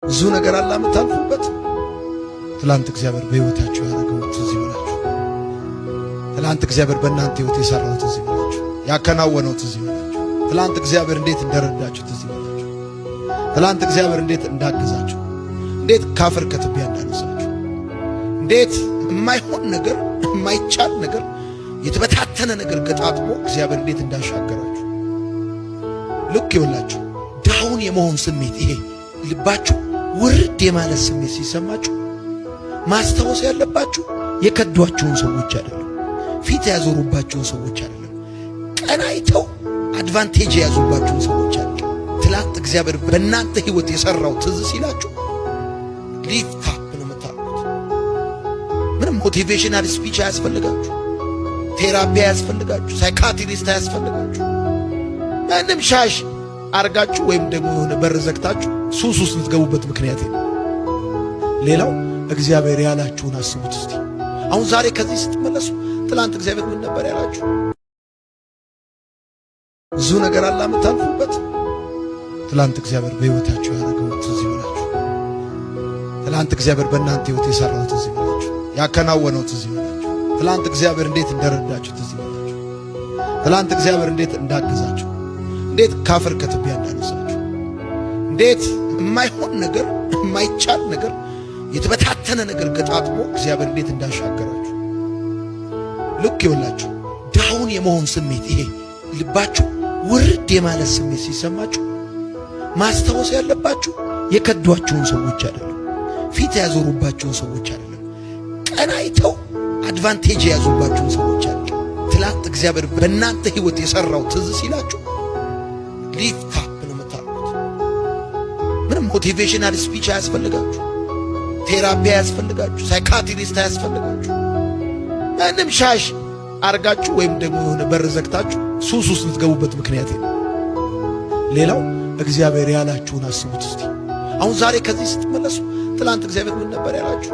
ብዙ ነገር አላ የምታልፉበት ትላንት እግዚአብሔር በህይወታችሁ ያደረገው ትዝ ይበላችሁ። ትላንት እግዚአብሔር በእናንተ ህይወት የሰራው ትዝ ይበላችሁ። ያከናወነው ትዝ ይበላችሁ። ትላንት እግዚአብሔር እንዴት እንደረዳችሁ ትዝ ይበላችሁ። ትላንት እግዚአብሔር እንዴት እንዳገዛችሁ፣ እንዴት ካፈር ከትቢያ እንዳነሳችሁ፣ እንዴት የማይሆን ነገር የማይቻል ነገር የተበታተነ ነገር ገጣጥሞ እግዚአብሔር እንዴት እንዳሻገራችሁ ልክ ይወላችሁ። ዳውን የመሆን ስሜት ይሄ ልባችሁ ውርድ የማለት ስሜት ሲሰማችሁ ማስታወስ ያለባችሁ የከዷቸውን ሰዎች አይደለም፣ ፊት ያዞሩባቸውን ሰዎች አይደለም፣ ቀናይተው አድቫንቴጅ ያዙባቸውን ሰዎች አይደለም። ትላንት እግዚአብሔር በእናንተ ህይወት የሰራው ትዝ ሲላችሁ ሊፍት አፕ ነው የምታውቁት። ምንም ሞቲቬሽናል ስፒች አያስፈልጋችሁ፣ ቴራፒ አያስፈልጋችሁ፣ ሳይካትሪስት አያስፈልጋችሁ። ምንም ሻሽ አርጋችሁ ወይም ደግሞ የሆነ በር ዘግታችሁ ሱስ ውስጥ ልትገቡበት ምክንያት ነው። ሌላው እግዚአብሔር ያላችሁን አስቡት እስቲ። አሁን ዛሬ ከዚህ ስትመለሱ ትላንት እግዚአብሔር ምን ነበር ያላችሁ? ብዙ ነገር አላ የምታልፉበት ትላንት እግዚአብሔር በህይወታችሁ ያደረገው ትዝ ይበላችሁ። ትላንት እግዚአብሔር በእናንተ ህይወት የሰራው ትዝ ይበላችሁ። ያከናወነው ትዝ ይበላችሁ። ትላንት እግዚአብሔር እንዴት እንደረዳችሁ ትዝ ይበላችሁ። ትላንት እግዚአብሔር እንዴት እንዳገዛችሁ፣ እንዴት ካፈር ከትቢያ እንዳነሳችሁ፣ እንዴት የማይሆን ነገር የማይቻል ነገር የተበታተነ ነገር ገጣጥሞ እግዚአብሔር እንዴት እንዳሻገራችሁ ልክ ይወላችሁ። ዳውን የመሆን ስሜት ይሄ ልባችሁ ውርድ የማለት ስሜት ሲሰማችሁ ማስታወስ ያለባችሁ የከዷቸውን ሰዎች አይደለም፣ ፊት ያዞሩባቸውን ሰዎች አይደለም፣ ቀናይተው አድቫንቴጅ ያዙባቸውን ሰዎች አይደለም። ትላንት እግዚአብሔር በእናንተ ህይወት የሰራው ትዝ ሲላችሁ ሊፍት አፕ ነው የምታውቁት። ምንም ሞቲቬሽናል ስፒች አያስፈልጋችሁ፣ ቴራፒ አያስፈልጋችሁ፣ ሳይካትሪስት አያስፈልጋችሁ። ምንም ሻሽ አርጋችሁ ወይም ደግሞ የሆነ በር ዘግታችሁ ሱስ ውስጥ ልትገቡበት ምክንያት ነው። ሌላው እግዚአብሔር ያላችሁን አስቡት እስቲ። አሁን ዛሬ ከዚህ ስትመለሱ ትላንት እግዚአብሔር ምን ነበር ያላችሁ?